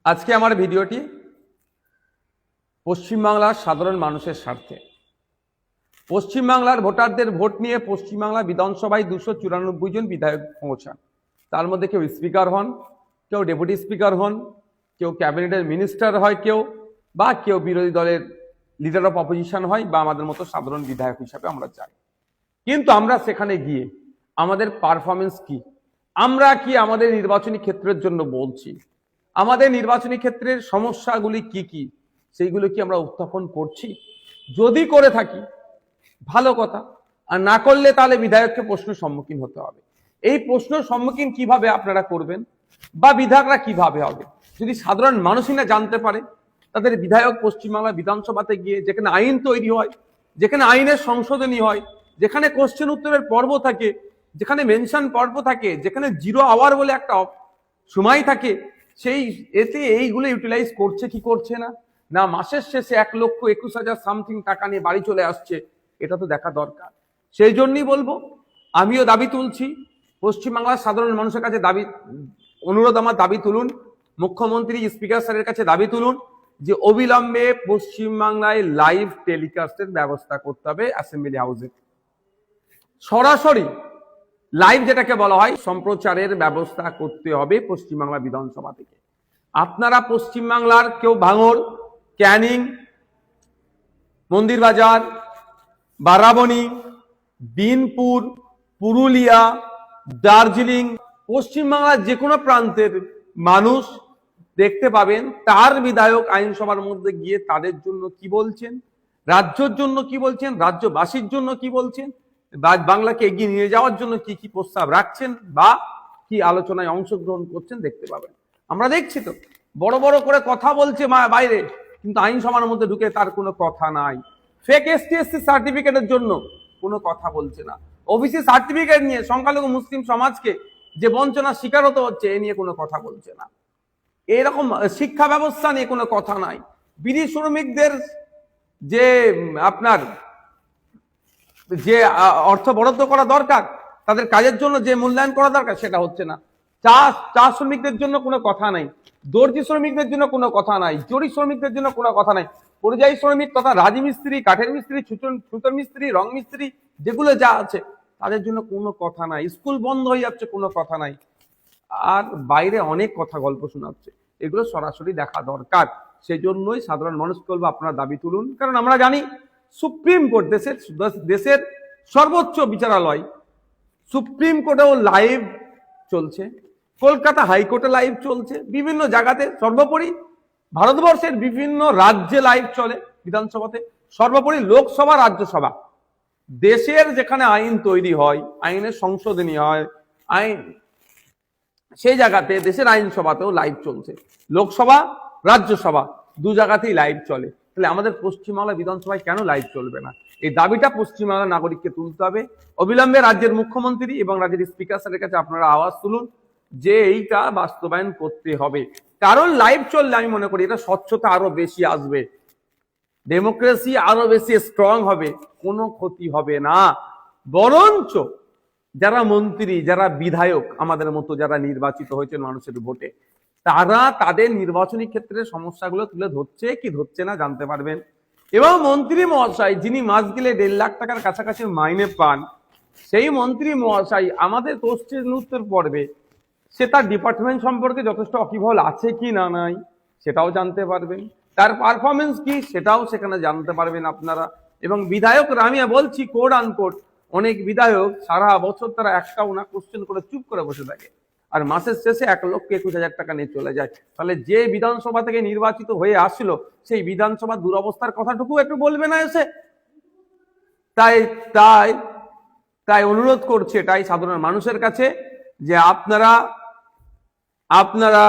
আজকে আমার ভিডিওটি পশ্চিমবাংলার সাধারণ মানুষের স্বার্থে। পশ্চিমবাংলার ভোটারদের ভোট নিয়ে পশ্চিমবাংলা বিধানসভায় 294 জন বিধায়ক পৌঁছান। তার মধ্যে কেউ স্পিকার হন, কেউ ডেপুটি স্পিকার হন, কেউ ক্যাবিনেটের মিনিস্টার হয়, কেউ বিরোধী দলের লিডার অফ অপোজিশন হয়, বা আমাদের মতো সাধারণ বিধায়ক হিসাবে আমরা যাই। কিন্তু আমরা সেখানে গিয়ে আমাদের পারফরমেন্স কি, আমরা কি আমাদের নির্বাচনী ক্ষেত্রের জন্য বলছি, আমাদের নির্বাচনী ক্ষেত্রের সমস্যাগুলি কি কি, সেইগুলো কি আমরা উত্থাপন করছি? যদি করে থাকি ভালো কথা, আর না করলে তাহলে বিধায়ককে প্রশ্নের সম্মুখীন হতে হবে। এই প্রশ্নের সম্মুখীন কিভাবে আপনারা করবেন বা বিধায়করা কিভাবে হবে, যদি সাধারণ মানুষই না জানতে পারে, তাদের বিধায়ক পশ্চিমবাংলা বিধানসভাতে গিয়ে যেখানে আইন তৈরি হয়, যেখানে আইনের সংশোধনী হয়, যেখানে কোশ্চেন উত্তরের পর্ব থাকে, যেখানে মেনশন পর্ব থাকে, যেখানে 0 আওয়ার বলে একটা সময় থাকে, সেই এতে এইগুলো ইউটিলাইজ করছে কি করছে না, না মাসের শেষে 1,21,000 সামথিং টাকা নিয়ে বাড়ি চলে আসছে, এটা তো দেখা দরকার। সেই জন্যই বলবো, আমিও দাবি তুলছি, পশ্চিমবাংলার সাধারণ মানুষের কাছে অনুরোধ, আমার দাবি তুলুন, মুখ্যমন্ত্রী স্পিকার স্যারের কাছে দাবি তুলুন যে অবিলম্বে পশ্চিমবাংলায় লাইভ টেলিকাস্টের ব্যবস্থা করতে হবে। অ্যাসেম্বলি হাউসে সরাসরি লাইভ, যেটাকে বলা হয় সম্প্রচারের ব্যবস্থা করতে হবে পশ্চিমবাংলা বিধানসভা থেকে। আপনারা পশ্চিমবাংলার কেউ ভাঙড়, ক্যানিং, মন্দিরবাজার, বারাবণী, বিনপুর, পুরুলিয়া, দার্জিলিং, পশ্চিমবাংলার যে কোনো প্রান্তের মানুষ দেখতে পাবেন তার বিধায়ক আইনসভার মধ্যে গিয়ে তাদের জন্য কি বলছেন, রাজ্যের জন্য কি বলছেন, রাজ্যবাসীর জন্য কি বলছেন, বাংলাকে এগিয়ে নিয়ে যাওয়ার জন্য কি কি প্রস্তাব রাখছেন বা কি আলোচনায় অংশগ্রহণ করছেন দেখতে পাবেন। আমরা দেখছি তো বড় বড় করে কথা বলছে বাইরে, কিন্তু আইনসভার মধ্যে ঢুকে তার কোনো কথা নাই। ফেক এসটি/এসসি সার্টিফিকেটের জন্য কোনো কথা বলছে না। ওবিসি সার্টিফিকেট নিয়ে সংখ্যালঘু মুসলিম সমাজকে যে বঞ্চনার শিকার হতে হচ্ছে, এ নিয়ে কোনো কথা বলছে না। এরকম শিক্ষা ব্যবস্থা নিয়ে কোনো কথা নাই। বিড়ি শ্রমিকদের যে আপনার যে অর্থ বরাদ্দ করা দরকার, তাদের কাজের জন্য যে মূল্যায়ন করা দরকার, সেটা হচ্ছে না। চা শ্রমিকদের জন্য কোনো কথা নাই, দর্জি শ্রমিকদের জন্য কোনো কথা নাই, জরি শ্রমিকদের জন্য কোনো কথা নাই, পরিযায়ী শ্রমিক তথা রাজমিস্ত্রি, কাঠের মিস্ত্রি, ছুতোর মিস্ত্রি, রং মিস্ত্রি, যেগুলো যা আছে তাদের জন্য কোনো কথা নাই। স্কুল বন্ধ হয়ে যাচ্ছে, কোনো কথা নাই। আর বাইরে অনেক কথা গল্প শোনাচ্ছে, এগুলো সরাসরি দেখা দরকার। সেই জন্যই সাধারণ মানুষকে বলবো, আপনারা দাবি তুলুন। কারণ আমরা জানি সুপ্রিম কোর্ট, দেশের সর্বোচ্চ বিচারালয় সুপ্রিম কোর্টেও লাইভ চলছে, কলকাতা হাইকোর্টে লাইভ চলছে, বিভিন্ন জায়গাতে, সর্বোপরি ভারতবর্ষের বিভিন্ন রাজ্যে লাইভ চলে বিধানসভাতে, সর্বোপরি লোকসভা, রাজ্যসভা, দেশের যেখানে আইন তৈরি হয়, আইনের সংশোধনী হয়, আইন সেই জায়গাতে দেশের আইনসভাতেও লাইভ চলছে। লোকসভা, রাজ্যসভা দু জায়গাতেই লাইভ চলে। তাহলে আমাদের পশ্চিমবাংলা বিধানসভায় কেন লাইভ চলবে না? এই দাবিটা পশ্চিমবাংলার নাগরিককে তুলতে হবে। অবিলম্বে রাজ্যের মুখ্যমন্ত্রী এবং রাজ্যের স্পিকার স্যারের কাছে আপনারা আওয়াজ তুলুন যে এইটা বাস্তবায়ন করতে হবে। কারণ লাইভ চললে আমি মনে করি এটা স্বচ্ছতা আরো বেশি আসবে, ডেমোক্রেসি আরো বেশি স্ট্রং হবে, কোনো ক্ষতি হবে না। বরঞ্চ যারা মন্ত্রী, যারা বিধায়ক, আমাদের মতো যারা নির্বাচিত হয়েছেন মানুষের ভোটে, তারা তাদের নির্বাচনী ক্ষেত্রে সমস্যাগুলো তুলে ধরছে কি ধরছে না জানতে পারবেন। এবং মন্ত্রী মহাশয় যিনি মাস গেলে 1.5 লাখ টাকার কাছাকাছি মাইনে পান, সেই মন্ত্রী মহাশয় আমাদের কোশ্চেন উত্তর পর্বে সে তার ডিপার্টমেন্ট সম্পর্কে যথেষ্ট অকিবহল আছে কি না নাই সেটাও জানতে পারবেন, তার পারফরমেন্স কি সেটাও সেখানে জানতে পারবেন আপনারা। এবং বিধায়করা, আমি বলছি কোড আনকোড, অনেক বিধায়ক সারা বছর তারা একটাও না কোশ্চেন করে চুপ করে বসে থাকে, আর মাসের শেষে 1,21,000 টাকা নিয়ে চলে যায়। তাহলে যে বিধানসভা থেকে নির্বাচিত হয়ে আসলো, সেই বিধানসভার দুরবস্থার কথাটুকু একটু বলবে না এসে? তাই তাই তাই অনুরোধ করছে এটাই সাধারণ মানুষের কাছে যে আপনারা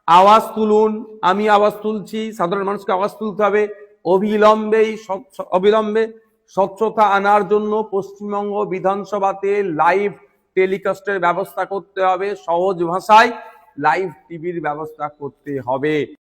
আওয়াজ তুলুন। আমি আওয়াজ তুলছি, সাধারণ মানুষকে আওয়াজ তুলতে হবে। অবিলম্বে স্বচ্ছতা আনার জন্য পশ্চিমবঙ্গ বিধানসভাতে লাইভ টেলিকাস্টের ব্যবস্থা করতে হবে, সহজ ভাষায় লাইভ টিভির ব্যবস্থা করতে হবে।